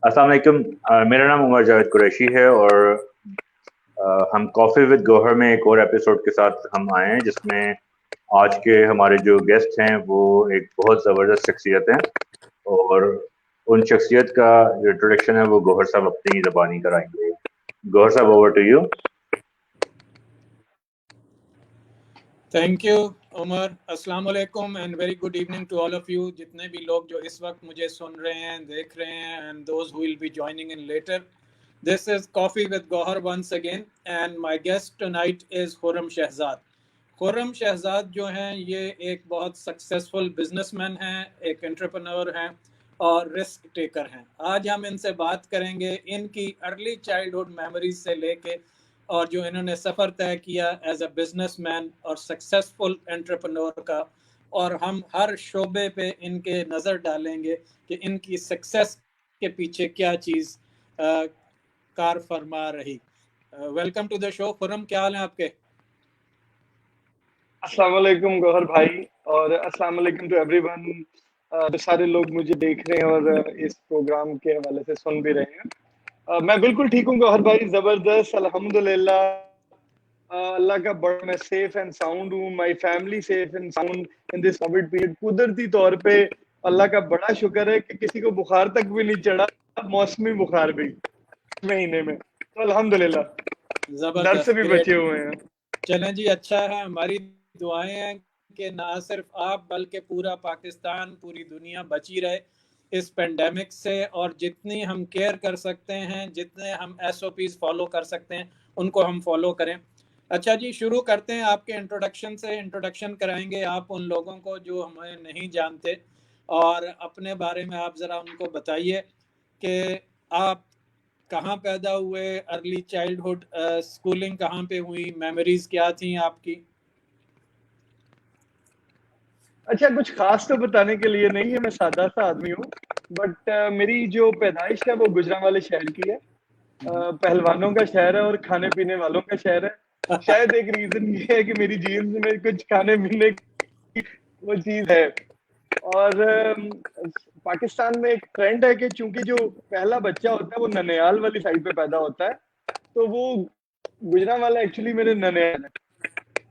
अस्सलाम वालेकुम। मेरा नाम उमर जावेद कुरैशी है और हम कॉफ़ी विद गौहर में एक और एपिसोड के साथ हम आए हैं, जिसमें आज के हमारे जो गेस्ट हैं वो एक बहुत ज़बरदस्त शख्सियत हैं और उन शख्सियत का जो इंट्रोडक्शन है वो गौहर साहब अपनी ज़बानी कराएंगे। गौहर साहब, over to you. Thank you Umar. अस्सलाम वालेकुम and very good evening to all of you, जितने भी लोग जो इस वक्त मुझे सुन रहे हैं, देख रहे हैं, and those who will be joining in later. This is coffee with Gauhar once again and my guest tonight is Khurram Shahzad. Khurram Shahzad जो हैं ये एक बहुत सक्सेसफुल बिजनेसमैन हैं, एक एंटरप्रेन्योर हैं और रिस्क टेकर हैं। आज हम इनसे बात करेंगे इनकी अर्ली चाइल्डहुड मेमोरीज से लेके और जो इन्होंने सफ़र तय किया एज अ बिजनेसमैन और सक्सेसफुल एंटरप्रेन्योर का, और हम हर शोबे पे इनके नज़र डालेंगे कि इनकी सक्सेस के पीछे क्या चीज़ कार फरमा रही। Welcome to the show Khurram, क्या हाल है आपके? अस्सलाम वालेकुम गौहर भाई और अस्सलाम वालेकुम टू एवरीवन। जो सारे लोग मुझे देख रहे हैं और इस प्रोग्राम के हवाले से सुन भी रहे हैं। मैं बिल्कुल ठीक हूँ गौहर भाई, जबरदस्त, अल्हम्दुलिल्लाह। अल्लाह का बड़ा, मैं सेफ एंड साउंड हूँ, my family safe and sound in this Covid period. कुदरती तौर पे अल्लाह का बड़ा शुक्र है कि किसी को बुखार तक भी नहीं चढ़ा, मौसमी बुखार भी महीने में, तो अल्हम्दुलिल्लाह दर्द से भी बचे हुए हैं। चलें जी, अच्छा है। हमारी दुआएं हैं कि ना सिर्फ आप बल्कि पूरा पाकिस्तान, पूरी दुनिया बची रहे इस पेंडेमिक से, और जितनी हम केयर कर सकते हैं, जितने हम SOPs फॉलो कर सकते हैं, उनको हम फॉलो करें। अच्छा जी, शुरू करते हैं आपके इंट्रोडक्शन से। इंट्रोडक्शन कराएंगे आप उन लोगों को जो हमें नहीं जानते, और अपने बारे में आप ज़रा उनको बताइए कि आप कहाँ पैदा हुए, अर्ली चाइल्डहुड स्कूलिंग कहाँ पे हुई, मेमोरीज क्या थी आपकी? अच्छा, कुछ खास तो बताने के लिए नहीं है, मैं सादा सा आदमी हूँ, बट मेरी जो पैदाइश है वो गुजरांवाले शहर की है। पहलवानों का शहर है और खाने पीने वालों का शहर है। शायद एक रीजन ये है कि मेरी जीन्स में कुछ खाने पीने की वो चीज है। और पाकिस्तान में एक ट्रेंड है कि चूंकि जो पहला बच्चा होता है वो ननियाल वाली साइड पे पैदा होता है, तो वो गुजरांवाला एक्चुअली मेरे ननियाल है।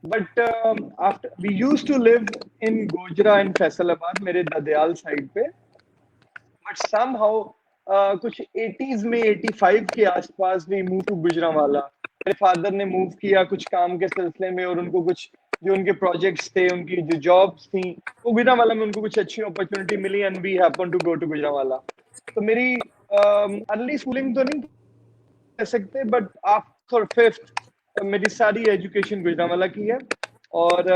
But after we used to live in Gojra and Faisalabad, मेरे ददयाल साइड पे। बट समहाउ कुछ 80s में, 85 के आसपास वी मूव टू गुजरांवाला। मेरे फादर ने मूव किया कुछ काम के सिलसिले में, और उनको कुछ जो उनके प्रोजेक्ट्स थे, उनकी जो जॉब्स थी, वो गुजरांवाला में उनको कुछ अच्छी अपॉर्चुनिटी मिली and we happen to go to Gujranwala. तो मेरी अर्ली स्कूलिंग तो नहीं कह सकते, बट आफ्टर 5th मेरी सारी एजुकेशन गुजरांवाला की है। और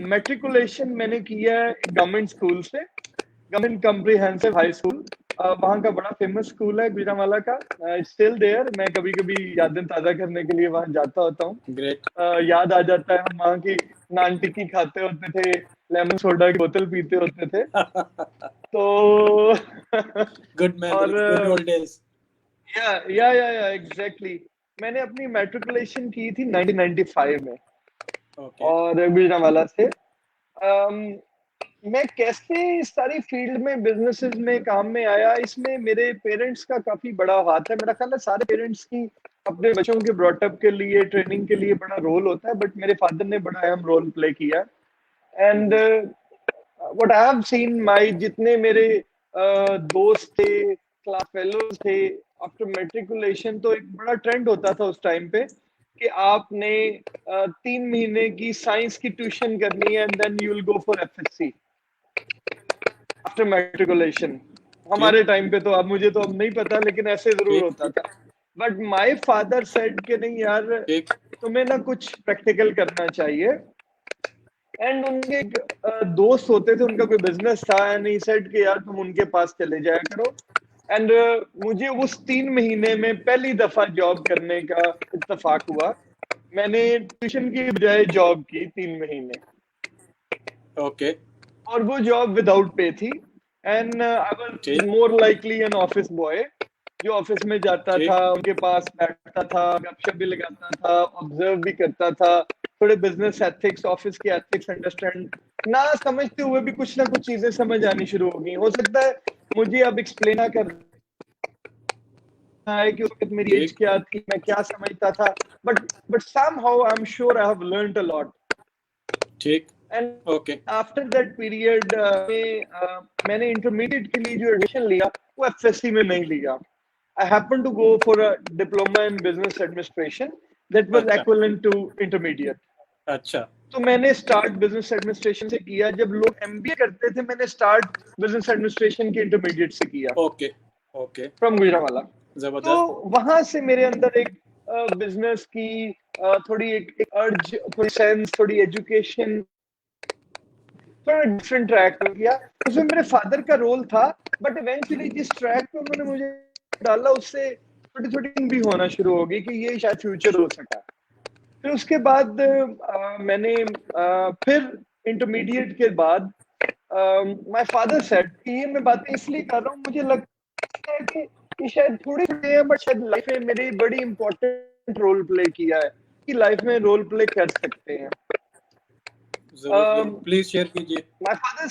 मैट्रिकुलेशन मैंने किया है गवर्नमेंट स्कूल से, गवर्नमेंट कॉम्प्रिहेंसिव हाई स्कूल। वहाँ का बड़ा फेमस स्कूल है गुजरांवाला का, स्टिल देयर। मैं कभी कभी यादें ताज़ा करने के लिए वहाँ जाता होता हूँ। याद आ जाता है, हम वहाँ की नान टिक्की खाते होते थे, लेमन सोडा की बोतल पीते होते थे। तो good memories, good old days. या एग्जैक्टली। मैंने अपनी मैट्रिकुलेशन की थी 1995 में। और गुजरांवाला से मैं कैसे इस सारी फील्ड में, बिजनेसेस में काम में आया, इसमें मेरे पेरेंट्स का काफी बड़ा हाथ है। मेरा ख्याल है सारे पेरेंट्स की अपने बच्चों के ब्रॉटअप के लिए, ट्रेनिंग के लिए बड़ा रोल होता है, बट मेरे फादर ने बड़ा अहम रोल प्ले किया। And what I have seen, my जितने मेरे दोस्त थे, क्लास फेलोज थे, आफ्टर मैट्रिकुलेशन, तो एक बड़ा ट्रेंड होता था उस टाइम पे कि आपने 3 महीने की साइंस की ट्यूशन करनी है and then you will go for FSC after matriculation. हमारे टाइम पे तो, अब मुझे तो अब नहीं पता, लेकिन ऐसे जरूर होता था। बट माय फादर सेड कि नहीं यार, तुम्हें ना कुछ प्रैक्टिकल करना चाहिए। एंड उनके दोस्त होते थे, उनका कोई बिजनेस था, एंड ही सेड कि यार तुम उनके पास चले जाया करो। एंड मुझे उस 3 महीने में पहली दफा जॉब करने का इत्तेफाक हुआ। मैंने ट्यूशन की बजाय जॉब की 3 महीने। ओके। और वो जॉब विदाउट पे थी। And I was more likely an office boy, जो ऑफिस में जाता था, उनके पास बैठता था, गपशप भी लगाता था, ऑब्जर्व भी करता था, थोड़े बिजनेस एथिक्स, ऑफिस के एथिक्स अंडरस्टैंड ना समझते हुए भी कुछ ना कुछ चीजें समझ आनी शुरू हो गई। हो सकता है मुझे अब एक्सप्लेन ना कर है कि उस वक्त मेरी एज क्या थी, मैं क्या समझता था, but somehow I'm sure I have learned a lot. ठीक, And okay, after that period मैंने इंटरमीडिएट के लिए जो एडमिशन लिया वो एफएससी में नहीं लिया. I happened to go for a diploma in business administration that was अच्छा, equivalent to intermediate. अच्छा, तो मैंने स्टार्ट बिजनेस एडमिनिस्ट्रेशन से किया. जब लोग एमबीए करते थे मैंने स्टार्ट बिजनेस एडमिनिस्ट्रेशन के इंटरमीडिएट से किया ओके, ओके, फ्रॉम गुजरावाला. तो जबरदस्त, वहां से मेरे अंदर एक बिजनेस की थोड़ी एक अर्ज, थोड़ी सेंस, थोड़ी एजुकेशन, थोड़ा डिफरेंट ट्रैक हो गया. उसमें मेरे फादर का रोल था, बट इवेंचुअली जिस ट्रैक पे उन्होंने मुझे डाला उससे छोटी छोटी भी होना शुरू हो गई कि ये शायद फ्यूचर हो सका. फिर उसके बाद मैंने फिर इंटरमीडिएट के बाद माय फादर सेड कि ये मैं बातें इसलिए कर रहा हूँ, मुझे लगता है कि ये शायद थोड़ी है बट शायद लाइफ में मेरी बड़ी इंपॉर्टेंट रोल प्ले किया है, कि लाइफ में रोल प्ले कर सकते हैं. प्लीज शेयर कीजिए. My father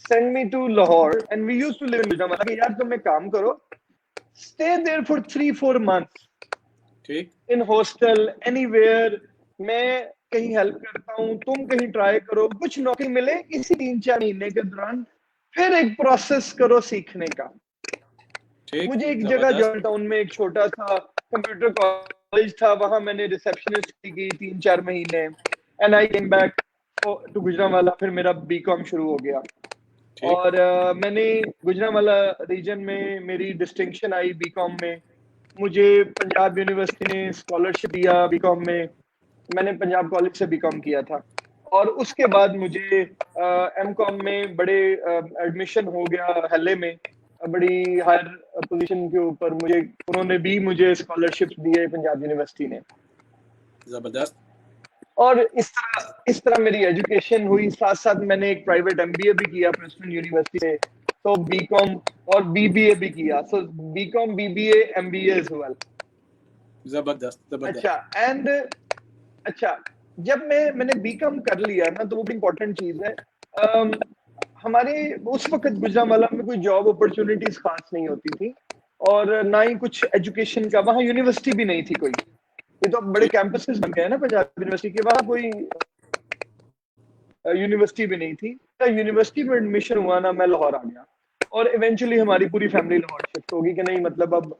sent me to Lahore and we used to live in Gujranwala. कि यार तुम एक काम करो, stay there for 3-4 months ठीक, in hostel anywhere. मैं कहीं हेल्प करता हूँ, तुम कहीं ट्राई करो, कुछ नौकरी मिले इसी 3-4 महीने के दौरान, फिर एक प्रोसेस करो सीखने का. ठीक, मुझे एक जगह जॉर्ज टाउन में एक छोटा सा कंप्यूटर कॉलेज था, वहां मैंने रिसेप्शनिस्ट की 3-4 महीने. And I came back to Gujranwala. फिर मेरा बीकॉम शुरू हो गया और मैंने गुजरांवाला रीजन में मेरी डिस्टिंक्शन आई बीकॉम में. मुझे पंजाब यूनिवर्सिटी ने स्कॉलरशिप दिया बीकॉम में. मैंने पंजाब कॉलेज से बीकॉम किया था और उसके बाद मुझे एमकॉम में बड़े एडमिशन हो गया हेले में, बड़ी हायर पोजीशन के ऊपर. उन्होंने भी मुझे स्कॉलरशिप दिए पंजाब यूनिवर्सिटी ने. जबरदस्त. और इस तरह मेरी एजुकेशन हुई. साथ साथ मैंने एक प्राइवेट एमबीए भी किया प्रिंसटन यूनिवर्सिटी से. तो बीकॉम और बीबीए भी किया. So BCom, BBA, MBA as well. जबरदस्त. अच्छा, जब मैंने बीकॉम कर लिया ना तो वो भी इम्पोर्टेंट चीज है. हमारे उस वक्त गुजरांवाला में कोई जॉब अपॉर्चुनिटीज खास नहीं होती थी और ना ही कुछ एजुकेशन का, वहाँ यूनिवर्सिटी भी नहीं थी कोई. ये तो बड़े कैंपसेस बन गए ना पंजाब यूनिवर्सिटी के, वहाँ कोई यूनिवर्सिटी भी नहीं थी. यूनिवर्सिटी में एडमिशन हुआ ना, मैं लाहौर आ गया और इवेंचुअली हमारी पूरी फैमिली लाहौर शिफ्ट होगी. कि नहीं मतलब अब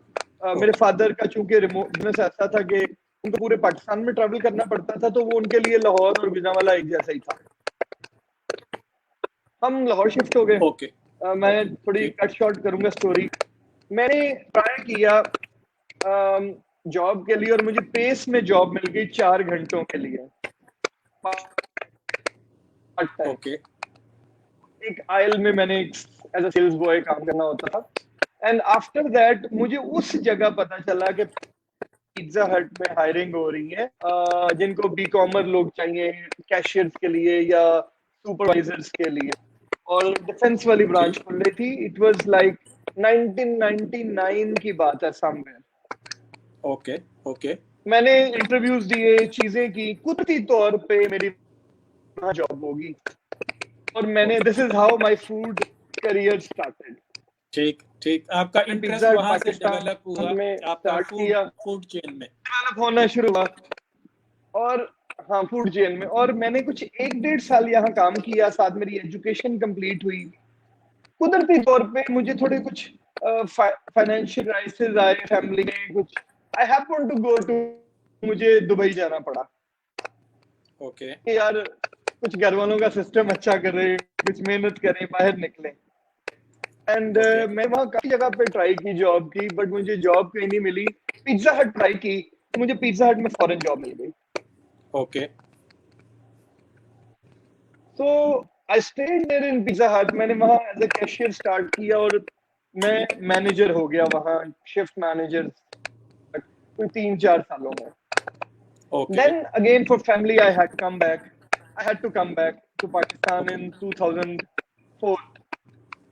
मेरे फादर का चूंकि रिमोट बिजनेस ऐसा था कि उनको पूरे पाकिस्तान में ट्रैवल करना पड़ता था, तो वो उनके लिए लाहौर और गुजरांवाला एक जैसा ही था. हम लाहौर शिफ्ट हो गए. ओके, मैं थोड़ी कट शॉर्ट करूंगा स्टोरी. मैंने ट्राई किया जॉब के लिए और मुझे पेस में जॉब मिल गई 4 घंटों के लिए. ओके, एक आयल में मैंने एज अ सेल्स बॉय काम करना होता था. एंड आफ्टर दैट मुझे उस जगह पता चला कि पिज्जा हट में हायरिंग हो रही है, जिनको बी कॉमर लोग चाहिए कैशियर्स के लिए या सुपरवाइजर्स के लिए. और डिफेंस वाली ब्रांच खुल रही थी. इट वाज लाइक 1999 की बात है समवेयर. ओके, ओके, मैंने इंटरव्यूज दिए, चीजें की, कुदरती तौर पे मेरी वहां जॉब होगी और मैंने this is how my food career started. ठीक, ठीक. आपका इंटरेस्ट वहां से डेवलप हुआ, आपका फूड चेन में डेवलप होना शुरू हुआ. और हाँ, फूड चेन में. और मैंने कुछ 1-1.5 साल यहाँ काम किया, साथ मेरी एजुकेशन कंप्लीट हुई. कुदरती तौर पे मुझे थोड़े कुछ फाइनेंशियल क्राइसिस आए फैमिली में. कुछ I happen to go to, मुझे दुबई जाना पड़ा. ओके, कि यार कुछ घर वालों का सिस्टम अच्छा करे, कुछ मेहनत करें, बाहर निकले. एंड मैं वहाँ काफी जगह पे ट्राई की जॉब की, बट मुझे जॉब कहीं नहीं मिली. पिज्जा हट ट्राई की, मुझे पिज्जा हट में फॉरेन जॉब मिल गई. ओके, तो I stayed there in Pizza Hut. मैंने वहाँ एज अ कैशियर स्टार्ट किया और मैं मैनेजर हो गया वहाँ, शिफ्ट मैनेजर, कोई 3-4 सालों में. Okay, Then again for family I had to come back to Pakistan in 2004.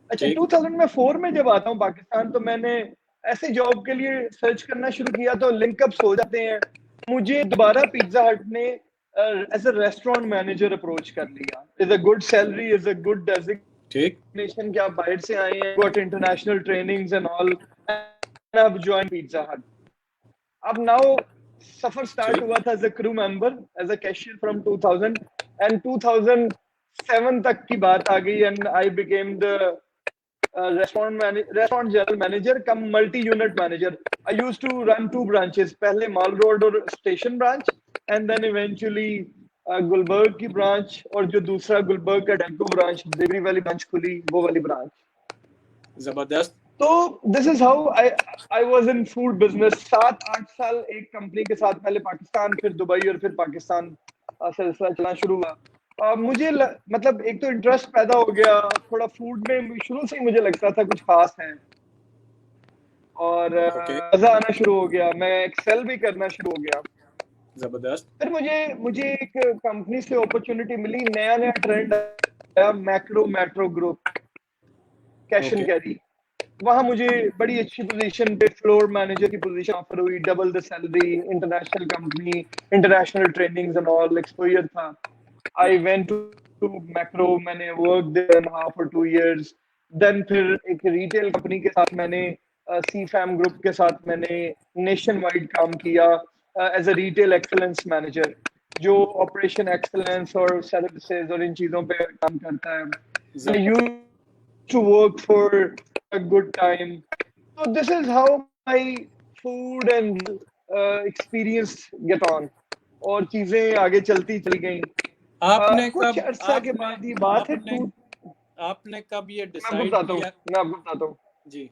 अच्छा, 2004 में जब आता हूँ पाकिस्तान तो मैंने ऐसे जॉब के लिए सर्च करना शुरू किया तो लिंकअप्स हो जाते हैं. मुझे दोबारा पिज्जा हट ने as a restaurant manager approach कर लिया. Is a good salary, is a good designation कि आप बाहर से आए हैं, got international trainings and all. I've joined Pizza Hut. अब now सफर स्टार्ट हुआ था as a crew member, as a cashier from 2000 and 2007 तक की बात आ गई and I became the restaurant general manager cum multi unit manager. I used to run 2 branches, पहले माल रोड और station branch and then eventually Gulberg की branch, और जो दूसरा गुलबर्ग का डेल्को ब्रांच, डिग्री वाली ब्रांच खुली, वो वाली ब्रांच. जबरदस्त. तो this is how I was in food business. 7-8 साल एक कंपनी के साथ, पहले पाकिस्तान, फिर दुबई और फिर पाकिस्तान सिलसिला चलना शुरू हुआ. मुझे मतलब एक तो इंटरेस्ट पैदा हो गया थोड़ा फूड में, शुरू से ही मुझे लगता था कुछ खास है, और मजा आना शुरू हो गया, मैं एक्सेल भी करना शुरू हो गया. जबरदस्त. फिर मुझे एक कंपनी से अपॉर्चुनिटी मिली, नया ट्रेंड आया, Makro Metro group, cash and carry. वहां मुझे बड़ी अच्छी पोजीशन पे फ्लोर मैनेजर की पोजीशन ऑफर हुई, double the salary, international company, international trainings and all exposure था. आई वेंट टू मैक्रो, मैंने work there 1.5 or 2 years. Then फिर एक रिटेल कंपनी के साथ मैंने सी फैम ग्रुप के साथ मैंने नेशन वाइड काम किया as a retail excellence manager, जो ऑपरेशन एक्सेलेंस और सर्विसेज और इन चीजों पे काम करता है. I used to work for a good time. So this is how my food and experience get on. और चीजें आगे चलती चली गई. आपने कुछ अर्सा के बाद ये बात है, आपने कब ये मैं डिसाइड किया? मैं आपको बताता हूँ जी.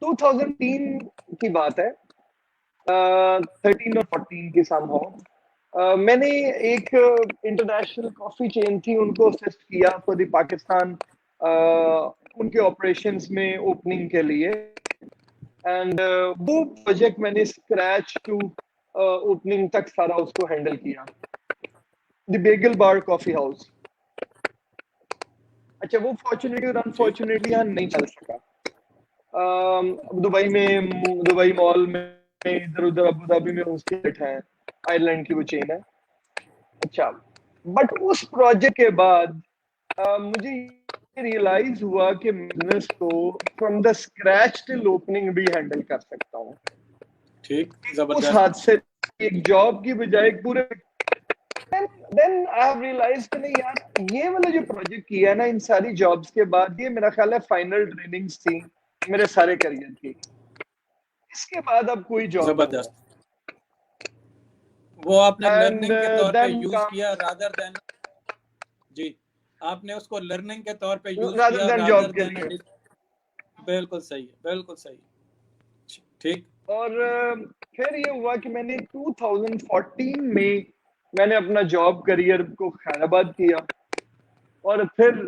2003 की बात है, 13 और 14 की समहाउ. मैंने एक इंटरनेशनल कॉफी चेन थी, उनको असिस्ट किया फॉर द पाकिस्तान, उनके ऑपरेशंस में ओपनिंग के लिए. एंड वो प्रोजेक्ट मैंने स्क्रैच टू ओपनिंग तक सारा उसको हैंडल किया. The Bengal bar coffee house. अच्छा, वो फॉर्चुनेटली और अनफॉर्चुनेटली यहाँ नहीं चल सका. दुबई मॉल में, इधर उधर अबू धाबी में उसके बैठा है, आयरलैंड की वो चेन है. अच्छा, बट उस प्रोजेक्ट के बाद मुझे रियलाइज हुआ कि बिजनेस को from the scratch till opening भी हैंडल कर सकता हूँ. ठीक, उस हाथ से एक जॉब की बजाय पूरे. देन आई हैव रियलाइज्ड कि नहीं यार, ये वाला जो प्रोजेक्ट किया है ना इन सारी जॉब्स के बाद, ये मेरा ख्याल है फाइनल ट्रेनिंग्स थी मेरे सारे करियर की. इसके बाद अब कोई जॉब. जबरदस्त. वो आपने लर्निंग के तौर पे यूज किया रादर देन. जी, आपने उसको लर्निंग के तौर पे यूज किया रादर देन. बिल्कुल सही है, बिल्कुल सही. ठीक. और फिर ये हुआ कि मैंने 2014 में मैंने अपना जॉब करियर को खैराबाद किया, और फिर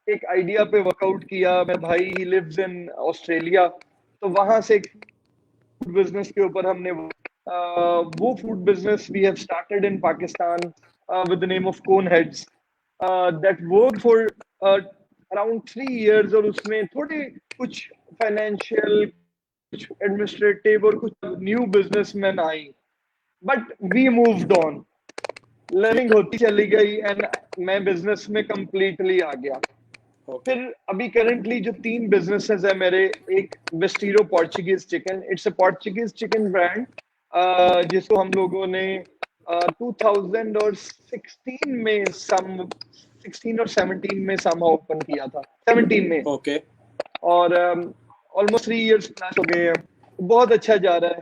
एक आइडिया पे वर्कआउट किया. मेरा भाई ही लिव्स इन ऑस्ट्रेलिया, तो वहां से फूड बिजनेस के ऊपर हमने वो food business we have started in Pakistan with the name of cone heads, that work for around 3 years. और उसमें थोड़े कुछ फाइनेंशियल, कुछ एडमिनिस्ट्रेटिव और कुछ न्यू बिजनेसमैन आई, but we moved on. Learning होती चली गई एंड मैं बिजनेस में कंप्लीटली आ गया. फिर अभी करंटली जो 3 बिजनेसेस है मेरे, एक bistro Portuguese chicken, it's a Portuguese chicken brand, जिसको हम लोगों ने 2016 में 16 और 17 में सम ओपन किया था. 17 में. ओके. और ऑलमोस्ट 3 years प्लस हो गए हैं. बहुत अच्छा जा रहा है.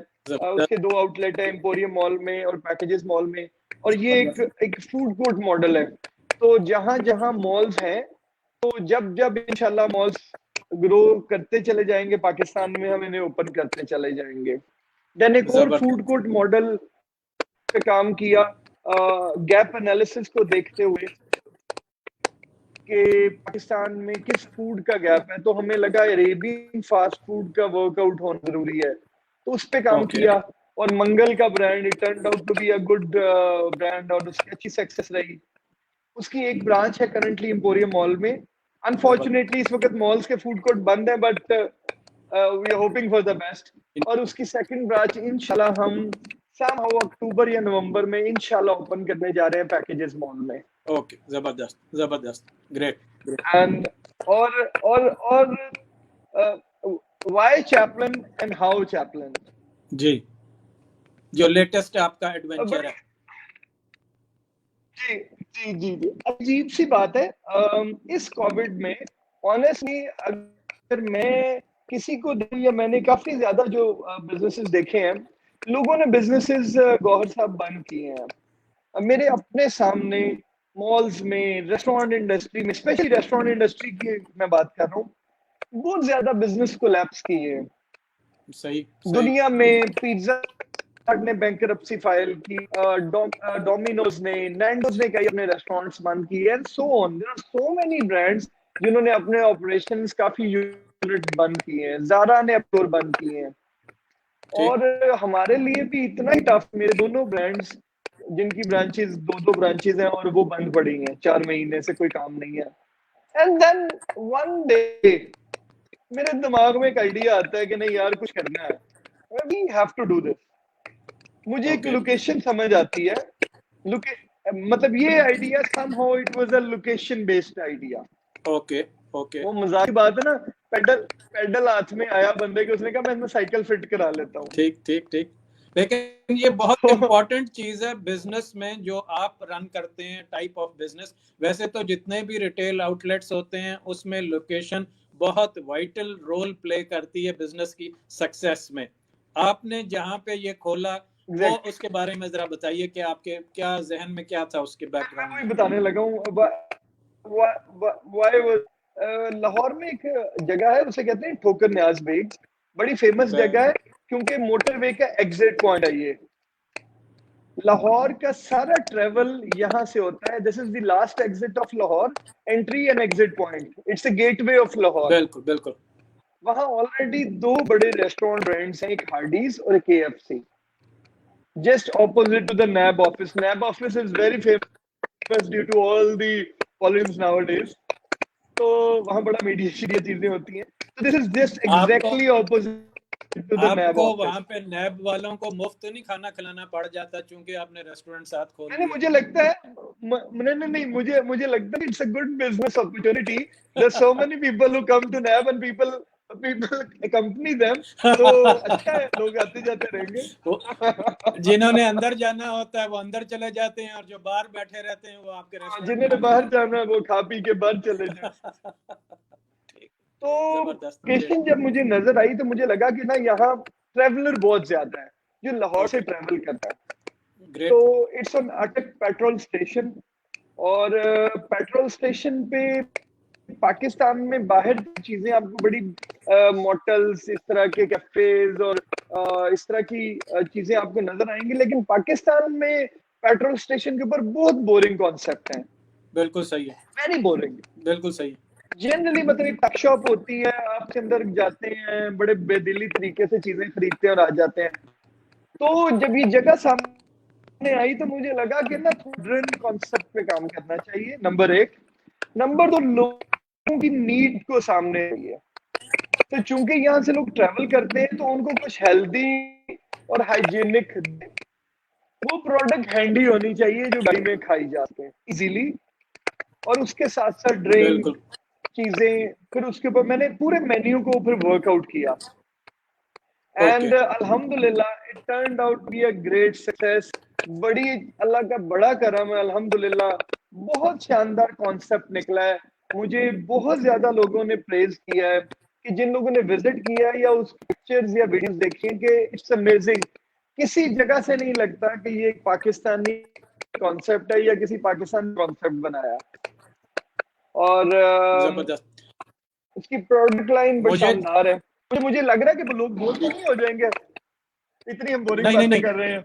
उसके 2 आउटलेट है, एम्पोरियम मॉल में और पैकेजेस मॉल में. और ये एक फूड कोर्ट मॉडल है. तो जहां मॉल्स हैं, तो जब इंशाल्लाह मॉल्स ग्रो करते चले जाएंगे पाकिस्तान में, हम इन्हें ओपन करते चले जाएंगे. देन एक और फूड कोर्ट मॉडल पे काम किया, गैप एनालिसिस को देखते हुए कि पाकिस्तान में किस फूड का गैप है, तो हमें लगा अरेबियन फास्ट फूड का वर्कआउट होना जरूरी है, तो उस पे काम किया. और मंगल का brand, it turned out to be a good brand, और उसकी अच्छी सक्सेस रही. उसकी एक ब्रांच है करंटली एम्पोरियम मॉल में. अनफॉर्चुनेटली इस वक्त मॉल्स के फूड कोर्ट बंद है, but we are hoping for the best. और उसकी सेकंड ब्रांच इंशाल्लाह हम समहाउ अक्टूबर या नवंबर में इंशाल्लाह ओपन करने जा रहे हैं पैकेजेस मॉल में. ओके, जबरदस्त, जबरदस्त, ग्रेट. एंड और Y Chaplin and how Chaplin. जी, जो लेटेस्ट आपका एडवेंचर है। जी जी जी जी, अजीब सी बात है। इस कोविड में ऑनेस्टली अगर मैं किसी को दूं, या मैंने काफी ज्यादा जो बिजनेसेस देखे हैं, लोगों ने बिजनेसेस गौहर साहब बंद किए हैं। अब मेरे अपने सामने मॉल्स में, रेस्टोरेंट इंडस्ट्री में, स्पेशली रेस्टोरेंट इंडस्ट्री की मैं बात कर रहा हूँ, बहुत ज्यादा बिजनेस कोलैप्स किए हैं। सही सही। दुनिया में पिज्जा हट ने बैंकरप्सी फाइल की, डोमिनोज ने, नैंडोज ने कई अपने रेस्टोरेंट्स बंद किए, and so on. There are so many brands जिन्होंने अपने ऑपरेशंस काफी यूनिट बंद किए हैं। ज़ारा ने स्टोर बंद किए हैं। और हमारे लिए भी इतना ही टफ, मेरे दोनों ब्रांड्स जिनकी ब्रांचेस, दो ब्रांचेस हैं और वो बंद पड़ी हैं, 4 महीने से कोई काम नहीं है। एंड देन वन डे मेरे दिमाग में एक आइडिया आता है कि नहीं यार, कुछ करना है, we have to do this. मुझे एक लोकेशन समझ आती है। मतलब ये idea somehow it was a location based idea. Okay okay. वो मजाक की बात है ना, पेडल हाथ में आया बंदे के, उसने कहा मैं इसमें साइकिल फिट करा लेता हूँ। ठीक ठीक ठीक। लेकिन ये बहुत इंपॉर्टेंट चीज है बिजनेस में जो आप रन करते हैं, टाइप ऑफ बिजनेस। वैसे तो जितने भी रिटेल आउटलेट्स होते हैं उसमें लोकेशन बहुत वाइटल रोल प्ले करती है बिजनेस की सक्सेस में। आपने जहां पे ये खोला वो उसके बारे में जरा बताइए कि आपके क्या जहन में क्या था उसके बैकग्राउंड में। मैं बताने लगा हूँ। लाहौर में एक जगह है, उसे कहते हैं ठोकर न्याज बेग। बड़ी फेमस जगह है क्योंकि मोटरवे का एग्जिट पॉइंट है ये। लाहौर का सारा ट्रेवल यहाँ से होता है। This is the last exit of Lahore, entry and exit point. It's the gateway of Lahore. बिल्कुल बिल्कुल। वहां ऑलरेडी 2 बड़े रेस्टोरेंट ब्रांड्स हैं, एक हार्डीज और एक KFC, just opposite to the NAB office. NAB office is very famous due to all the politics nowadays. तो वहां बड़ा मीडिया शीडिया चीजें होती हैं। तो this is just exactly opposite to the NAB आपको ऑफिस। वहां पे नैब वालों को मुफ्त नहीं खाना खिलाना पड़ जाता चूंकि आपने रेस्टोरेंट साथ खोल नहीं, दिया? मुझे लगता है नहीं, मुझे लगता है it's a good business opportunity. There are so many people who come to NAB and people accompany them, तो अच्छा है, लोग आते जाते रहेंगे। जिन्होंने अंदर जाना होता है वो अंदर चले जाते हैं और जो बाहर बैठे रहते हैं वो आपके रेस्टोरेंट जिन्होंने बाहर जाना है वो खा पी के बाहर चले जाए। तो लोकेशन जब मुझे नजर आई तो मुझे लगा कि ना यहाँ ट्रेवलर बहुत ज्यादा है जो लाहौर से ट्रेवल करता है। तो इट्स ऑन अटक पेट्रोल स्टेशन। और पेट्रोल स्टेशन पे पाकिस्तान में बाहर चीजें आपको बड़ी मोटल्स, इस तरह के कैफेज और इस तरह की चीजें आपको नजर आएंगी, लेकिन पाकिस्तान में पेट्रोल स्टेशन के ऊपर बहुत बोरिंग कॉन्सेप्ट है। बिल्कुल सही है, वेरी बोरिंग, बिल्कुल सही। जनरली मतलब एक टक शॉप होती है, आप अंदर जाते हैं, बड़े बेदिली तरीके से चीजें खरीदते हैं और आ जाते हैं। तो जब ये जगह सामने आई तो मुझे लगा कि ना मॉडर्न कॉन्सेप्ट पे काम करना चाहिए, नंबर 1। नंबर 2, लोगों की नीड को सामने है। तो चूंकि यहाँ से लोग ट्रैवल करते हैं तो उनको कुछ हेल्दी और हाइजीनिक, वो प्रोडक्ट हैंडी होनी चाहिए जो गाड़ी में खाई जाते हैं इजीली। और उसके साथ साथ ड्रिंक चीजें, फिर उसके ऊपर मैंने पूरे मेन्यू को ऊपर वर्कआउट किया। एंड अल्हम्दुलिल्लाह it turned out to be a great success. बड़ी अल्लाह का बड़ा करम है, अल्हम्दुलिल्लाह बहुत शानदार कॉन्सेप्ट निकला है। मुझे बहुत ज्यादा लोगों ने प्रेज किया है कि जिन लोगों ने विजिट किया या उस पिक्चर्स या वीडियोस देखी हैं कि इट्स अमेजिंग। किसी जगह से नहीं लगता कि ये एक पाकिस्तानी कॉन्सेप्ट है या किसी पाकिस्तानी कॉन्सेप्ट बनाया। और उसकी प्रोडक्ट लाइन बड़ी शानदार है। मुझे लग रहा है कि लोग बोर नहीं हो जाएंगे, इतनी हम बोरिंग बातें कर रहे हैं।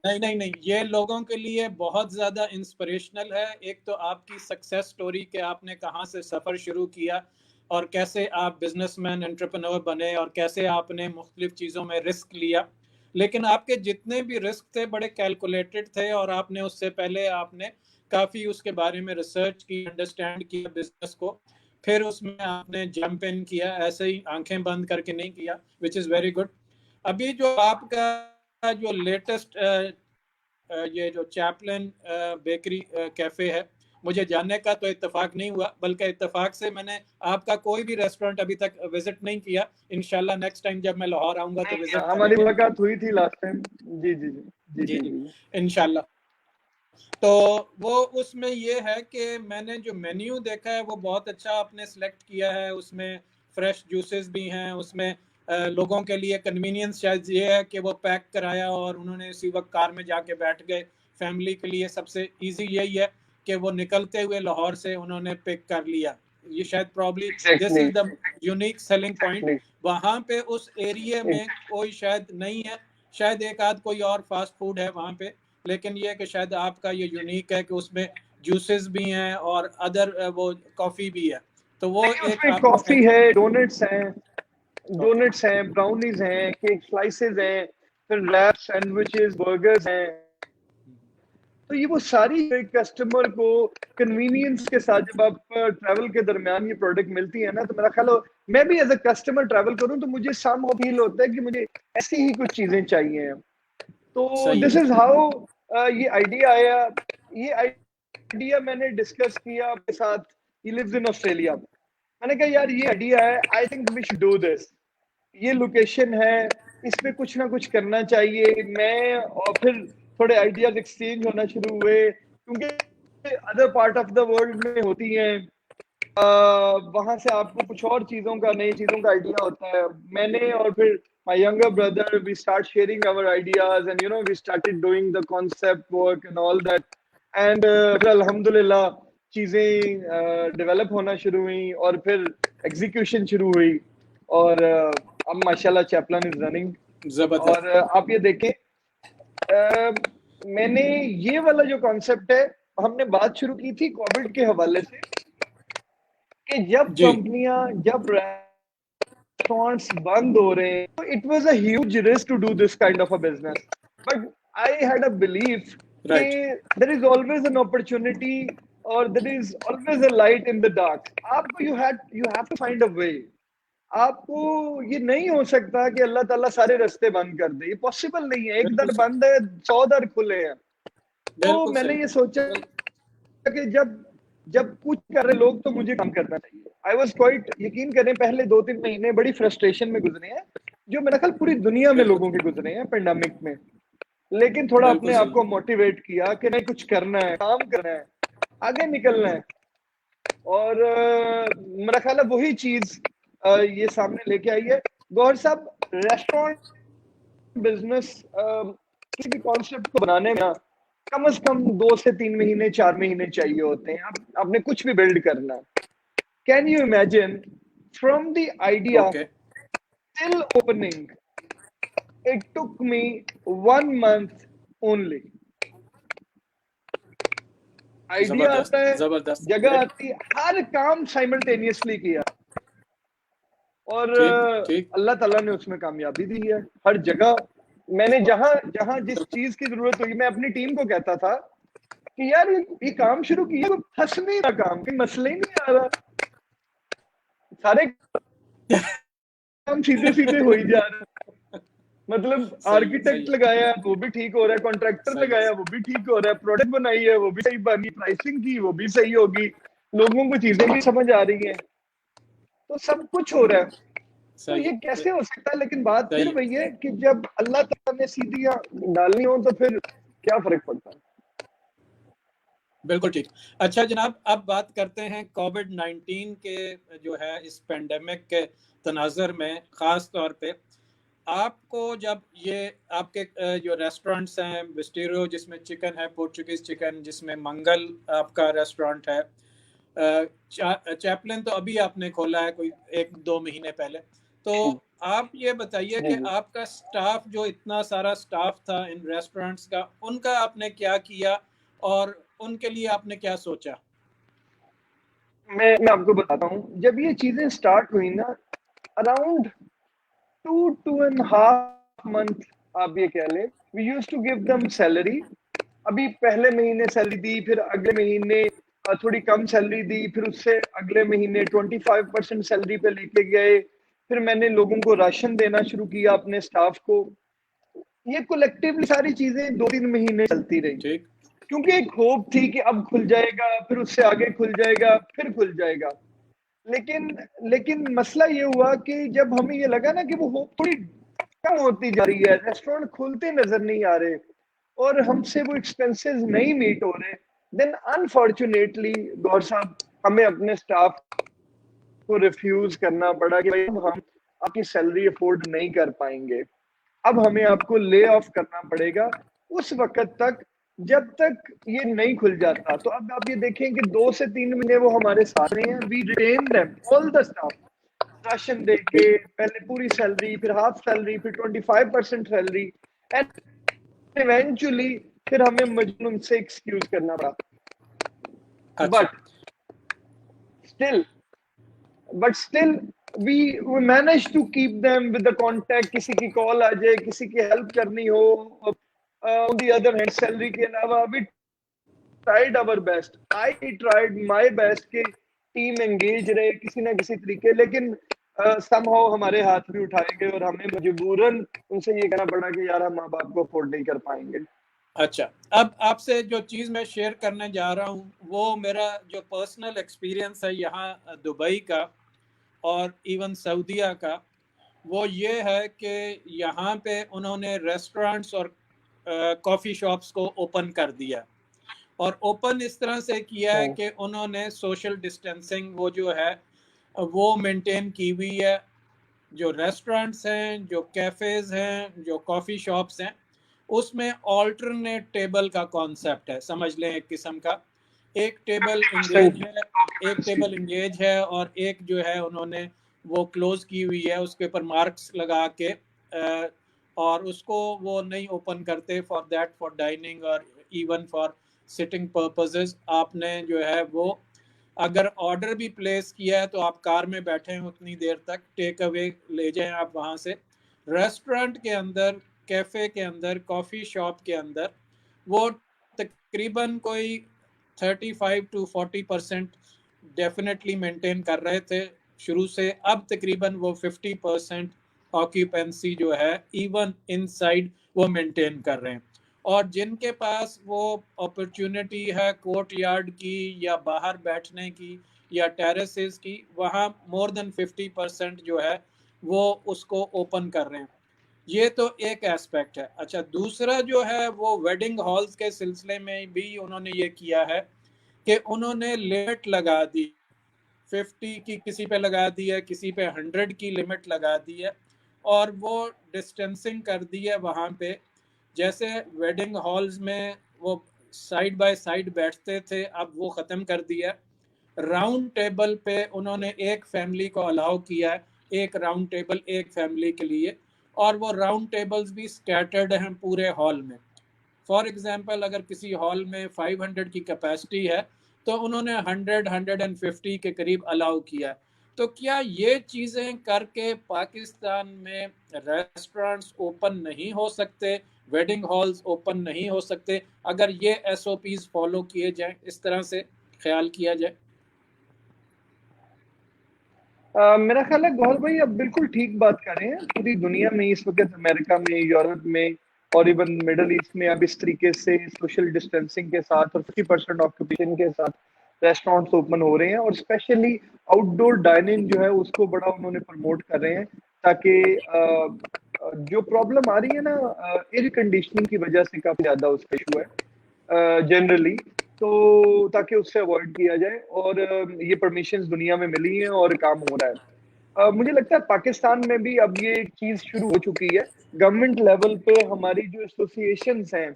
नहीं, ये लोगों के लिए बहुत ज़्यादा इंस्पिरेशनल है। एक तो आपकी सक्सेस स्टोरी कि आपने कहाँ से सफ़र शुरू किया और कैसे आप बिजनेसमैन एंटरप्रेन्योर बने और कैसे आपने मुख्तलिफ चीज़ों में रिस्क लिया। लेकिन आपके जितने भी रिस्क थे बड़े कैलकुलेटेड थे और आपने उससे पहले आपने काफ़ी उसके बारे में रिसर्च की, अंडरस्टैंड किया बिजनेस को, फिर उसमें आपने जंप इन किया, ऐसे ही आंखें बंद करके नहीं किया, विच इज़ वेरी गुड। अभी जो आपका जो लेटेस्ट ये जो चैपलिन बेकरी कैफे है मुझे जानने का तो इत्तेफाक नहीं हुआ, बल्कि इत्तेफाक से मैंने आपका कोई भी रेस्टोरेंट अभी तक विजिट नहीं किया। इंशाल्लाह नेक्स्ट टाइम जब मैं लाहौर आऊंगा तो विजिट हमारी करेंगे। मुलाकात हुई थी लास्ट टाइम। जी जी जी जी जी जी, जी जी। इंशाल्लाह। तो वो उसमें ये है कि मैंने जो मेन्यू देखा है वो बहुत अच्छा आपने सेलेक्ट किया है। उसमें फ्रेश जूसेस भी हैं, उसमें लोगों के लिए कन्वीनियंस शायद ये है कि वो पैक कराया और उन्होंने उसी वक्त कार में जाके बैठ गए। फैमिली के लिए सबसे इजी यही है कि वो निकलते हुए लाहौर से उन्होंने पिक कर लिया। ये शायद probably this exactly is the unique selling point. Exactly. वहाँ पे उस एरिया में कोई शायद नहीं है, शायद एक आध कोई और फास्ट फूड है वहाँ पे, लेकिन ये है कि शायद आपका ये यूनिक है कि उसमें जूसेस भी हैं और अदर वो कॉफ़ी भी है। तो वो एक उसमें आपने कॉफी है, डोनट्स हैं, ब्राउनीज हैं, केक स्लाइसेस हैं, फिर रैप, सैंडविचेस, बर्गर्स हैं। तो ये वो सारी एक कस्टमर को कन्वीनियंस के साथ जब आप ट्रैवल के दरमियान ये प्रोडक्ट मिलती है ना, तो मेरा ख्याल हो मैं भी एज अ कस्टमर ट्रैवल करूं तो मुझे सम फील होता है कि मुझे ऐसी ही कुछ चीजें चाहिए। तो सही दिस है। इज हाउ ये आइडिया आया। ये आइडिया मैंने डिस्कस किया आपके साथ। He lives in Australia. मैंने कहा यार ये आइडिया है, I think we should do this. ये लोकेशन है, इस पे कुछ ना कुछ करना चाहिए। मैं और फिर थोड़े आइडियाज एक्सचेंज होना शुरू हुए, क्योंकि other part of the world में होती हैं। वहां से आपको कुछ और चीजों का, नई चीजों का आइडिया होता है। मैंने और फिर my younger brother, we start sharing our ideas and we started doing the concept work and all that. And फिर अल्हम्दुलिल्लाह चीजें डेवलप होना शुरू हुई और फिर एग्जीक्यूशन शुरू हुई। और अब माशाल्लाह चैपलन इज रनिंग। और जबरदस्त। आप ये देखें, मैंने ये वाला जो कॉन्सेप्ट है, हमने बात शुरू की थी कोविड के हवाले से कि जब जी कंपनियां, जब रेस्टोरेंट्स बंद हो रहे हैं, तो it was a huge risk to do this kind of a business. But I had a belief कि right. There is always an opportunity और there is always a light in the dark. आपको you have to find a way. आपको ये नहीं हो सकता कि अल्लाह ताला सारे रास्ते बंद कर दे, ये पॉसिबल नहीं है। एक बिल्कुल दर सही। बंद है, 100 दर खुले हैं। तो बिल्कुल मैंने सही। ये सोचा कि जब जब कुछ कर रहे लोग तो मुझे काम करना चाहिए। आई वॉज क्वाइट, यकीन करें पहले 2-3 महीने बड़ी फ्रस्ट्रेशन में गुजरे हैं, जो मेरा ख्याल पूरी दुनिया में बिल्कुल लोगों के गुजरे हैं पेंडेमिक में। लेकिन थोड़ा बिल्कुल अपने आप सही। को मोटिवेट किया कि नहीं, कुछ करना है, काम करना है, आगे निकलना है। और मेरा ख्याल है वही चीज ये सामने लेके आई है। गौहर साहब, रेस्टोरेंट बिजनेस किसी भी कॉन्सेप्ट को बनाने में ना कम से कम 2 से 3 महीने, 4 महीने चाहिए होते हैं। आपने कुछ भी बिल्ड करना। Can you imagine, from the idea okay. Till opening it took me 1 month only. Idea आता जबरदस्त है, जबरदस्त, जगह ग्रेट। आती है, हर काम साइमल्टेनियसली किया। और ठीक ठीक। अल्लाह ताला ने उसमें कामयाबी दी है हर जगह। मैंने जहां जहां जिस चीज की जरूरत हुई, मैं अपनी टीम को कहता था कि यार ये काम शुरू किया तो फंस नहीं रहा, काम कोई मसले ही नहीं आ रहा, सारे काम सीधे सीधे हो ही जा रहे हैं। मतलब सही है सही आर्किटेक्ट है लगाया वो भी ठीक हो रहा है, कॉन्ट्रैक्टर सही है लगाया वो भी ठीक हो रहा है, प्रोडक्ट बनाई है वो भी सही बनी, प्राइसिंग की वो भी सही होगी, लोगों को चीजें भी समझ आ रही हैं, तो सब कुछ हो रहा है। तो सही ये है कैसे हो सकता है? लेकिन बात सही फिर है। वही है कि जब अल्लाह ताला ने सीधियां डालनी हो तो फिर क्या फर्क पड़ता है। बिल्कुल ठीक। अच्छा जनाब, अब बात करते हैं कोविड-19 के जो है इस पेंडेमिक के तनाज़ुर में, ख़ास तौर पे आपको जब ये आपके जो रेस्टोरेंट्स हैं, बिस्टिरो जिसमें चिकन है, पोर्चुगीज चिकन, जिसमें मंगल आपका रेस्टोरेंट है, चैपलिन तो अभी आपने खोला है कोई 1-2 महीने पहले। तो आप ये बताइए जी कि जी। आपका स्टाफ, जो इतना सारा स्टाफ था इन रेस्टोरेंट्स का, उनका आपने क्या किया और उनके लिए आपने क्या सोचा? मैं आपको बताता हूँ, जब ये चीजें स्टार्ट हुई ना, अराउंड 2-2.5 month आप ये कह लें, we use to give them salary. अभी पहले महीने सैलरी दी, फिर अगले महीने थोड़ी कम सैलरी दी, फिर उससे अगले महीने 25% सैलरी पे लेके गए। फिर मैंने लोगों को राशन देना शुरू किया, अपने स्टाफ को। ये कलेक्टिवली सारी चीजें 2-3 महीने चलती रही। ठीक क्योंकि एक होप थी कि अब खुल जाएगा, फिर उससे आगे खुल जाएगा, फिर खुल जाएगा। लेकिन लेकिन मसला ये हुआ कि जब हमें ये लगा ना कि वो होप थोड़ी कम होती जा रही है, रेस्टोरेंट खुलते नजर नहीं आ रहे और हमसे वो एक्सपेंसेस नहीं मीट हो रहे, देन अनफॉर्चुनेटली गौर साहब हमें अपने स्टाफ को रिफ्यूज करना पड़ा कि भाई हम आपकी सैलरी अफोर्ड नहीं कर पाएंगे, अब हमें आपको ले ऑफ करना पड़ेगा उस वक्त तक जब तक ये नहीं खुल जाता। तो अब आप ये देखें कि 2 से 3 महीने वो हमारे साथ रहे हैं, we retain them all the staff, ration दे के पहले पूरी सैलरी, फिर हाफ सैलरी, फिर 25% सैलरी, एंड इवेंचुअली फिर हमें मजबूरन से एक्सक्यूज करना पड़ा। अच्छा, but still we managed to keep them with the contact, किसी की कॉल आ जाए, किसी की हेल्प करनी हो, on the other hand salary के अलावा we tried our best, I tried my best कि टीम एंगेज रहे किसी ना किसी तरीके, लेकिन somehow हमारे हाथ भी उठाए गए और हमें मजबूरन उनसे ये कहना पड़ा कि यार हम माँ बाप को अफोर्ड नहीं कर पाएंगे। अच्छा, अब आपसे जो चीज़ मैं शेयर करने जा रहा हूँ वो मेरा जो पर्सनल एक्सपीरियंस है यहाँ दुबई का और इवन सऊदीया का, वो ये है कि यहाँ पे उन्होंने रेस्टोरेंट्स और कॉफ़ी शॉप्स को ओपन कर दिया, और ओपन इस तरह से किया है कि उन्होंने सोशल डिस्टेंसिंग वो जो है वो मेंटेन की हुई है। जो रेस्टोरेंट्स हैं, जो कैफ़ेज़ हैं, जो कॉफ़ी शॉप्स हैं, उसमें ऑल्टरनेट टेबल का कॉन्सेप्ट है, समझ लें एक किस्म का। एक टेबल इंगेज है और एक जो है उन्होंने वो क्लोज की हुई है, उसके ऊपर मार्क्स लगा के और उसको वो नहीं ओपन करते फॉर डाइनिंग और इवन फॉर सिटिंग पर्पसेस। आपने जो है वो अगर ऑर्डर भी प्लेस किया है तो आप कार में बैठे हैं उतनी देर तक, टेक अवे ले जाएं आप वहाँ से। रेस्टोरेंट के अंदर, कैफ़े के अंदर, कॉफ़ी शॉप के अंदर वो तकरीबन कोई 35 to 40% डेफिनेटली मेंटेन कर रहे थे शुरू से। अब तकरीबन वो 50% ऑक्यूपेंसी जो है इवन इनसाइड वो मेंटेन कर रहे हैं। और जिनके पास वो अपॉर्चुनिटी है कोर्ट यार्ड की या बाहर बैठने की या टेरेसेस की, वहाँ मोर देन 50% जो है वो उसको ओपन कर रहे हैं। ये तो एक एस्पेक्ट है। अच्छा, दूसरा जो है वो वेडिंग हॉल्स के सिलसिले में भी उन्होंने ये किया है कि उन्होंने लिमिट लगा दी, 50 की किसी पे लगा दी है, किसी पे 100 की लिमिट लगा दी है, और वो डिस्टेंसिंग कर दी है वहाँ पे। जैसे वेडिंग हॉल्स में वो साइड बाय साइड बैठते थे, अब वो ख़त्म कर दिया। राउंड टेबल पे उन्होंने एक फैमिली को अलाउ किया है, एक राउंड टेबल एक फैमिली के लिए, और वो राउंड टेबल्स भी स्कैटर्ड हैं पूरे हॉल में। फॉर एग्जांपल अगर किसी हॉल में 500 की कैपेसिटी है तो उन्होंने 100-150 के करीब अलाउ किया। तो क्या ये चीज़ें करके पाकिस्तान में रेस्टोरेंट्स ओपन नहीं हो सकते, वेडिंग हॉल्स ओपन नहीं हो सकते, अगर ये SOPs फॉलो किए जाएं, इस तरह से ख्याल किया जाए? मेरा ख्याल है गौर भाई अब बिल्कुल ठीक बात कर रहे हैं। पूरी दुनिया में इस वक्त, अमेरिका में, यूरोप में और इवन मिडल ईस्ट में अब इस तरीके से सोशल डिस्टेंसिंग के साथ और 50% ऑक्यूपेशन के साथ रेस्टोरेंट्स ओपन हो रहे हैं, और स्पेशली आउटडोर डाइनिंग जो है उसको बड़ा उन्होंने प्रमोट कर रहे हैं, ताकि जो प्रॉब्लम आ रही है ना एयर कंडीशनिंग की वजह से काफी ज्यादा उसका इशू है जनरली, तो ताकि उससे अवॉइड किया जाए, और ये परमिशंस दुनिया में मिली हैं और काम हो रहा है। मुझे लगता है पाकिस्तान में भी अब ये चीज शुरू हो चुकी है। गवर्नमेंट लेवल पे हमारी जो एसोसिएशंस हैं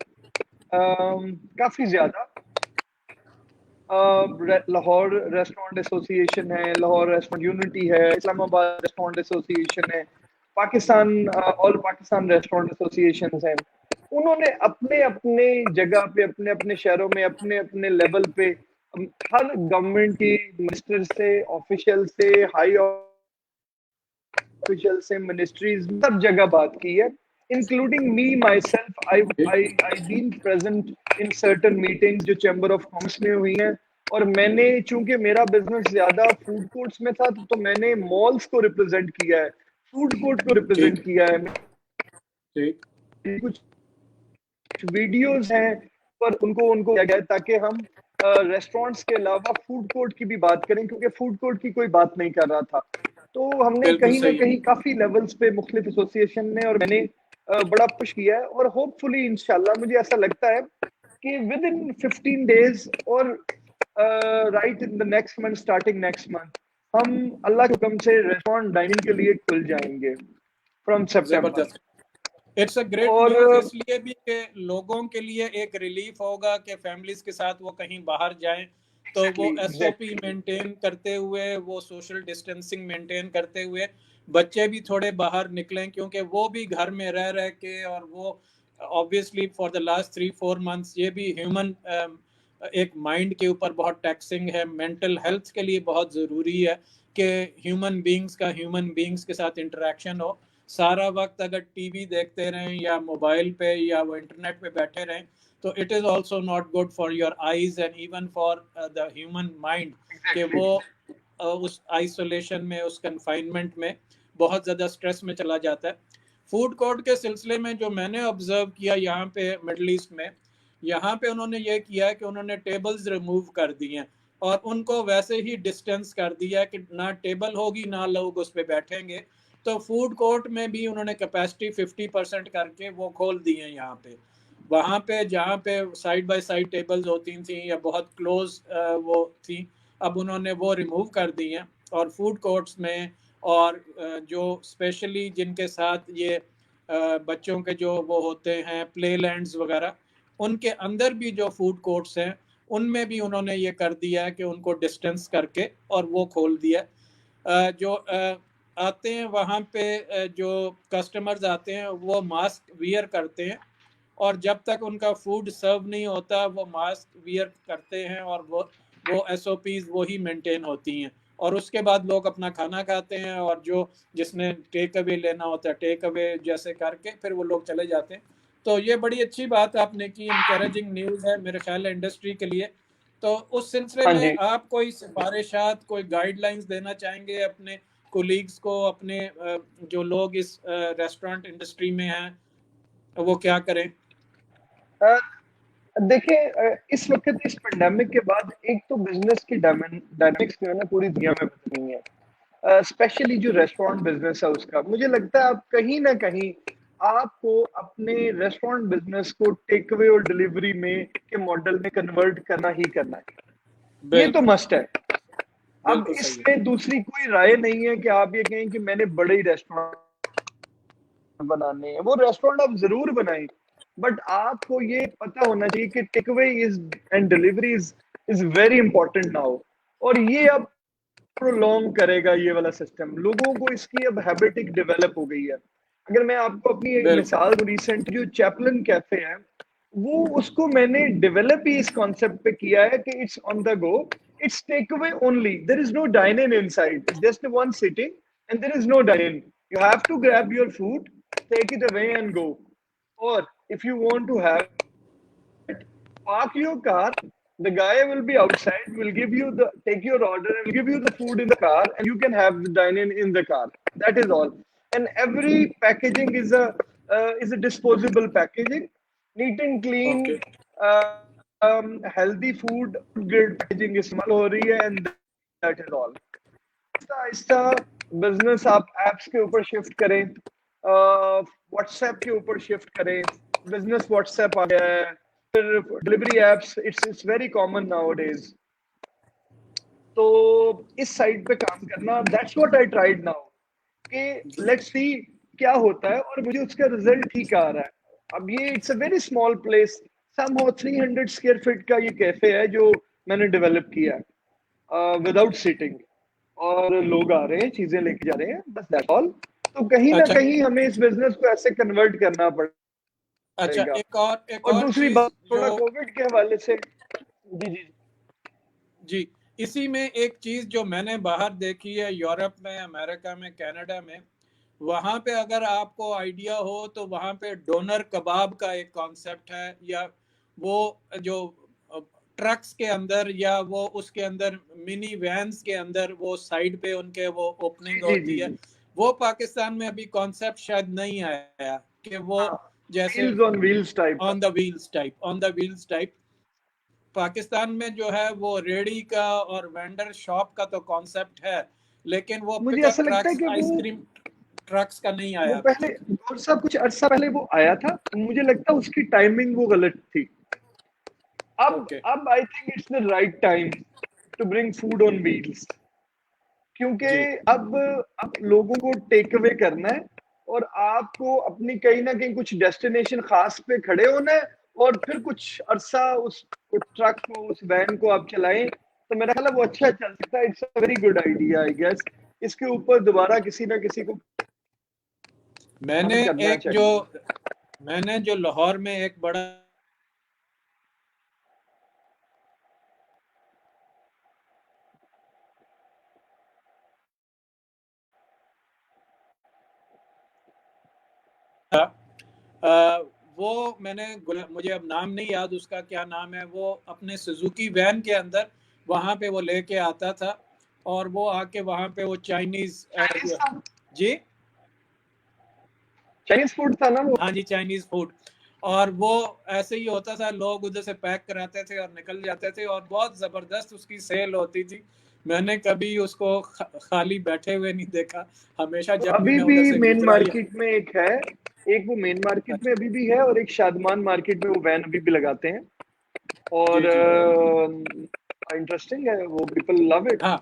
काफी ज्यादा, लाहौर रेस्टोरेंट एसोसिएशन है, लाहौर रेस्टोरेंट यूनिटी है, इस्लामाबाद रेस्टोरेंट एसोसिएशन है, Pakistan all Pakistan restaurant association हैं। उन्होंने अपने अपने जगह पे, अपने अपने शहरों में, अपने अपने लेवल पे हर गवर्नमेंट की मिनिस्टर से, ऑफिशियल से, हाई ऑफिशियल से, मिनिस्ट्रीज, सब जगह बात की है, including me myself. I've been present in certain meetings जो चैम्बर ऑफ कॉमर्स में हुई हैं, और मैंने, चूंकि मेरा बिजनेस ज्यादा फूड कोर्ट्स में था, तो मैंने मॉल्स को रिप्रेजेंट किया है, फूड कोर्ट को रिप्रेजेंट किया है। कुछ वीडियोस हैं पर उनको किया गया है ताकि हम रेस्टोरेंट्स के अलावा फूड कोर्ट की भी बात करें, क्योंकि फूड कोर्ट की कोई बात नहीं कर रहा था। तो हमने बिल्कुल कहीं ना सही है। कहीं काफी लेवल्स पे मुख्तलिफ एसोसिएशन ने और मैंने बड़ा पुश किया है, और होपफुली इंशाल्लाह मुझे ऐसा लगता है कि विद इन 15 days और right in the next month, starting next month, हम अल्लाह के हुक्म से रेस्टोरेंट डाइनिंग के लिए खुल जाएंगे फ्रॉम सितंबर। जबरदस्त। इट्स अ ग्रेट और न्यूज इसलिए भी कि लोगों के लिए एक रिलीफ होगा कि फैमिलीज के साथ वो कहीं बाहर जाएं तो वो एसओपी मेंटेन करते हुए, वो सोशल डिस्टेंसिंग मेंटेन करते हुए बच्चे भी थोड़े बाहर निकलें, क्योंकि वो भी घर में रह रह के, और वो obviously for the last 3-4 months ये भी ह्यूमन एक माइंड के ऊपर बहुत टैक्सिंग है, मेंटल हेल्थ के लिए बहुत ज़रूरी है कि ह्यूमन बींग्स का ह्यूमन बींग्स के साथ इंटरेक्शन हो। सारा वक्त अगर टीवी देखते रहें या मोबाइल पे या वो इंटरनेट पे बैठे रहें तो it is also not good for your eyes and even for the human mind, कि वो उस आइसोलेशन में, उस कन्फाइनमेंट में बहुत ज़्यादा स्ट्रेस में चला जाता है। फूड कोर्ट के सिलसिले में जो मैंने ऑब्जर्व किया यहाँ पे मिडल ईस्ट में, यहाँ पे उन्होंने ये किया है कि उन्होंने टेबल्स रिमूव कर दी हैं और उनको वैसे ही डिस्टेंस कर दिया कि ना टेबल होगी ना लोग उस पर बैठेंगे। तो फूड कोर्ट में भी उन्होंने कैपेसिटी 50% करके वो खोल दी है यहाँ पे। वहाँ पे जहाँ पे साइड बाय साइड टेबल्स होती थी या बहुत क्लोज वो थी, अब उन्होंने वो रिमूव कर दी हैं। और फूड कोर्ट्स में और जो स्पेशली जिनके साथ ये बच्चों के जो वो होते हैं प्ले लैंड्स वगैरह, उनके अंदर भी जो फूड कोर्ट्स हैं उनमें भी उन्होंने ये कर दिया है कि उनको डिस्टेंस करके और वो खोल दिया। जो आते हैं वहाँ पे, जो कस्टमर्स आते हैं वो मास्क वियर करते हैं, और जब तक उनका फूड सर्व नहीं होता वो मास्क वियर करते हैं, और वो एसओपीज वो ही मेंटेन होती हैं। और उसके बाद लोग अपना खाना खाते हैं, और जो जिसने टेक अवे लेना होता है टेक अवे जैसे करके फिर वो लोग चले जाते हैं। तो ये बड़ी अच्छी बात आपने की, इनकरेजिंग न्यूज़ है मेरे ख्याल है इंडस्ट्री के लिए। तो उस सिलसिले हाँ में जी, आप कोई सिफारिशात, कोई गाइडलाइंस देना चाहेंगे अपने कोलीग्स को, अपने जो लोग इस रेस्टोरेंट इंडस्ट्री में हैं वो क्या करें? देखिए इस वक्त इस पेंडेमिक के बाद एक तो बिजनेस की डायनामिक्स जो है ना पूरी दुनिया में बदली है, स्पेशली जो रेस्टोरेंट बिजनेस है उसका। मुझे लगता है आप कहीं ना कहीं आपको अपने रेस्टोरेंट बिजनेस को टेक अवे और डिलीवरी में के मॉडल में कन्वर्ट करना ही करना है, ये तो बिल्कुल मस्ट है। अब बिल्कुल सही है। इसमें दूसरी कोई राय नहीं है कि आप ये कहें कि मैंने बड़े ही रेस्टोरेंट बनाने हैं, वो रेस्टोरेंट आप जरूर बनाएं, बट आपको ये पता होना चाहिए कि takeaway is and delivery is very important now. और ये अब प्रोलॉन्ग करेगा ये वाला सिस्टम, लोगों को इसकी अब हैबिट एक डेवलप हो गई है। अगर मैं आपको अपनी एक बिल्कुल मिसाल, रिसेंट जो चैपलन कैफे है वो उसको मैंने डेवलप ही इस कॉन्सेप्ट पे किया है कि it's on the go, it's take away only, there is no dine in inside, it's just one sitting and there is no dine in, you have to grab your food, take it away and go. Or if you want to have it, park your car. The guy will be outside, will give you take your order and will give you the food in the car, and you can have the dine-in in the car. That is all. And every packaging is a disposable packaging, neat and clean, okay. healthy food, good packaging is हो रही है, and that is all. आहिस्ता business आप apps के ऊपर shift करें, WhatsApp के ऊपर शिफ्ट करें, बिजनेस व्हाट्सएप आ गया है, फिर delivery apps, it's very common nowadays. तो इस साइड पे काम करना, that's what I tried now, कि लेट्स सी क्या होता है, और मुझे उसका रिजल्ट ठीक आ रहा है। अब ये it's a very small place, somehow 300 square feet का ये कैफे है जो मैंने डेवलप किया है विदाउट सीटिंग, और लोग आ रहे हैं, चीजें लेके जा रहे हैं, बस दैट्स ऑल। तो कहीं ना अच्छा कहीं हमें इस बिजनेस को ऐसे कन्वर्ट करना अच्छा, पड़ेगा। एक और और दूसरी चीज बात, जो, थोड़ा कोविड के हवाले से, जी जी जी, इसी में एक चीज जो मैंने बाहर देखी है, यूरोप में, अमेरिका में, कनाडा में, वहाँ पे अगर आपको आइडिया हो तो वहाँ पे डोनर कबाब का एक कॉन्सेप्ट है, या वो जो ट्रक्स के अंदर या वो उसके अंदर मिनी वैन्स के अंदर वो साइड पे उनके वो ओपनिंग जी होती जी है। जी, वो पाकिस्तान में अभी कॉन्सेप्ट शायद नहीं आया कि वो हाँ जैसे wheels on wheels type. On the wheels type. Pakistan में जो है वो रेडी का और वेंडर शॉप का तो कॉन्सेप्ट है, लेकिन वो मुझे पिकअप ऐसा लगता है ट्रक्स, कि आइसक्रीम ट्रक्स का नहीं वो आया अभी पहले तक। गौर साहब कुछ अरसा पहले वो आया था, मुझे लगता है उसकी टाइमिंग वो गलत थी। ओके अब I think it's the right time to bring food on wheels, क्योंकि जी, अब लोगों को टेक अवे करना है और आपको अपनी कहीं ना कहीं कुछ डेस्टिनेशन खास पे खड़े होना है, और फिर कुछ अरसा उस ट्रक को, उस वैन को आप चलाएं, तो मेरा ख्याल है वो अच्छा चल सकता है। It's a very good idea I guess. इसके ऊपर दोबारा किसी ना किसी को मैंने काम करना एक जो चाहिए। मैंने जो लाहौर में एक बड़ा वो मैंने मुझे अब नाम नहीं याद उसका क्या नाम है, वो अपने सुजुकी वैन के अंदर वहां पे वो लेके आता था, और वो आके वहां पे वो चाइनीज जी चाइनीज फूड था ना वो। हाँ जी, चाइनीज फूड। और वो ऐसे ही होता था, लोग उधर से पैक कराते थे और निकल जाते थे, और बहुत जबरदस्त उसकी सेल होती थी। मैंने कभी उसको खाली बैठे हुए नहीं देखा, हमेशा तो जब भी अभी मैं भी उधर से मेन गुजरा या मार्केट में एक है, एक वो मेन मार्केट में अभी भी है, और एक शादमान मार्केट में वो वैन अभी भी लगाते हैं, और जी जी इंटरेस्टिंग है वो, पीपल लव इट। हाँ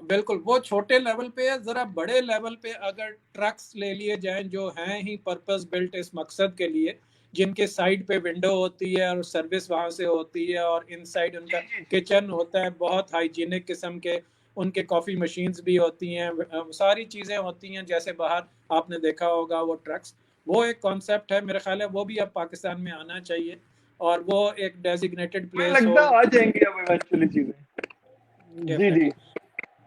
बिल्कुल, वो छोटे लेवल पे है। जरा बड़े लेवल पे अगर ट्रक्स ले लिए जाएं जो हैं ही पर्पस बिल्ट इस मकसद के लिए, जिनके साइड पे विंडो होती है और सर्विस वहां से होती है, और इनसाइड उनका किचन होता है, बहुत हाइजीनिक किस्म के उनके कॉफी मशीन्स भी होती हैं, सारी चीजें होती हैं जैसे बाहर आपने देखा होगा वो ट्रक्स। वो एक कॉन्सेप्ट है, मेरे ख्याल है वो भी अब पाकिस्तान में आना चाहिए, और वो एक डेजिग्नेटेड मुझे प्लेस हो। लगता है आ जाएंगे अब इवेंचुअली चीजें। जी जी। डेफिनेटली।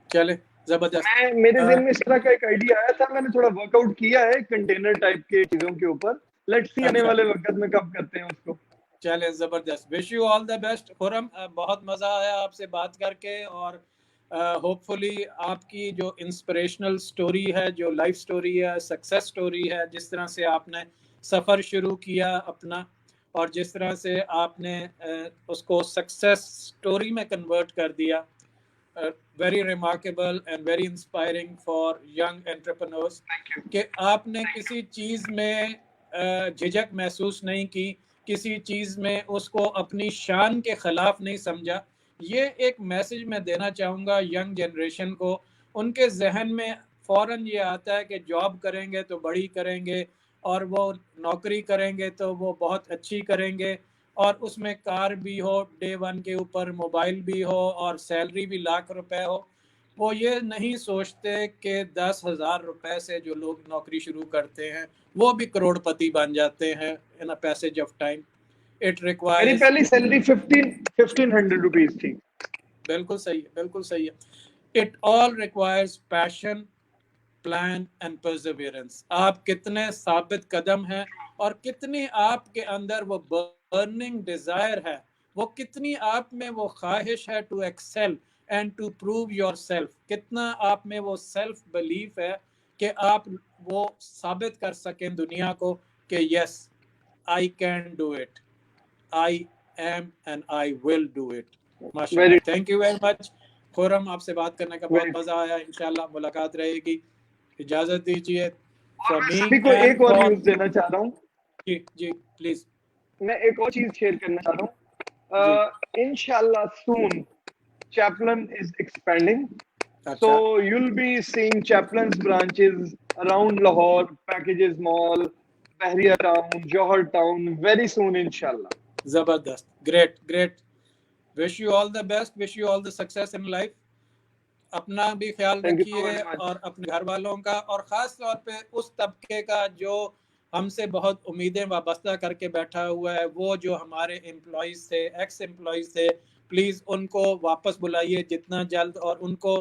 चले, जबरदस्त। मेरे दिन में इस तरह का एक आइडिया आया था, मैंने थोड़ा वर्कआउट किया है कंटेनर टाइप के चीजों के ऊपर। लेट्स सी आने अच्छा, वाले वक्त में कब करते हैं उसको। चले जबरदस्त। Wish you all the best Khurram, बहुत मजा आया आपसे बात करके, और होपफुली आपकी जो इंस्पिरेशनल स्टोरी है, जो लाइफ स्टोरी है, सक्सेस स्टोरी है, जिस तरह से आपने सफ़र शुरू किया अपना, और जिस तरह से आपने उसको सक्सेस स्टोरी में कन्वर्ट कर दिया, very remarkable and very inspiring for young entrepreneurs, कि आपने किसी चीज़ में झिझक महसूस नहीं की, किसी चीज़ में उसको अपनी शान के ख़िलाफ़ नहीं समझा। ये एक मैसेज मैं देना चाहूँगा यंग जनरेशन को। उनके जहन में फ़ौरन ये आता है कि जॉब करेंगे तो बड़ी करेंगे, और वो नौकरी करेंगे तो वो बहुत अच्छी करेंगे, और उसमें कार भी हो डे वन के ऊपर, मोबाइल भी हो, और सैलरी भी लाख रुपए हो। वो ये नहीं सोचते कि 10,000 रुपए से जो लोग नौकरी शुरू करते हैं वो भी करोड़पति बन जाते हैं in a passage of time. It मेरी रिक्वायर्स, पहली सैलरी 1500 रुपीज थी। बिल्कुल सही है, बिल्कुल सही है। It all requires passion, plan and perseverance. आप कितने साबित कदम हैं, और कितनी आपके अंदर वो बर्निंग डिजायर है, वो कितनी आप में वो ख्वाहिश है to excel and to prove yourself, कितना आप में वो सेल्फ बिलीफ है कि आप वो साबित कर सकें दुनिया को कि yes, I can do it, I am and I will do it. माशाल्लाह, very thank you very much Khurram, आपसे बात करने का बहुत वेरी। मजा आया। इंशाल्लाह मुलाकात रहेगी। इजाजत दीजिए और फ्रॉम मैं मी सभी को एंड एक और फॉर, न्यूज देना चाह रहा हूँ। जी जी प्लीज। मैं एक और चीज शेयर करना चाह रहा जी, हूँ। इंशाल्लाह सून Chaplin is expanding. So अच्छा, you'll be seeing Chaplin's branches around Lahore, Packages Mall, Bahria Town, Johar Town very soon, inshallah. जबरदस्त, great great. Wish you all the best, wish you all the success in life. अपना भी ख्याल Thank you so रखिए, very much. और अपने घर वालों का, और ख़ास तौर पे उस तबके का जो हमसे बहुत उम्मीदें वाबस्ता करके बैठा हुआ है, वो जो हमारे एम्प्लॉयज़ थे, एक्स एम्प्लॉयज़ थे, प्लीज़ उनको वापस बुलाइए जितना जल्द, और उनको,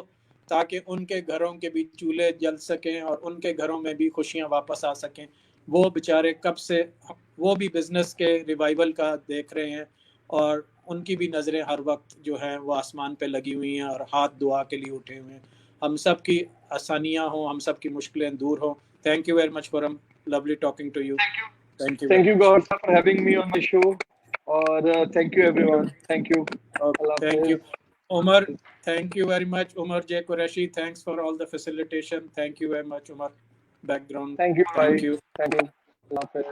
ताकि उनके घरों के भी चूल्हे जल सकें और उनके घरों में भी खुशियाँ वापस आ सकें। वो बेचारे कब से, वो भी बिज़नेस के रिवाइवल का देख रहे हैं, और उनकी भी नज़रें हर वक्त जो है वो आसमान पे लगी हुई हैं, और हाथ दुआ के लिए उठे हुए हैं। हम सब की आसानियाँ हों, हम सब की मुश्किलें दूर हों। Thank you very much forum, lovely talking to you. Thank you Gaur sir for having me on my show. और thank you everyone. Thank you. Thank you. Umar, thank you very much. Umar J. Qureshi, thanks for all the facilitation. Thank you very much, Umar. Background. Thank you. Thank you. Thank you. Allah Hafiz.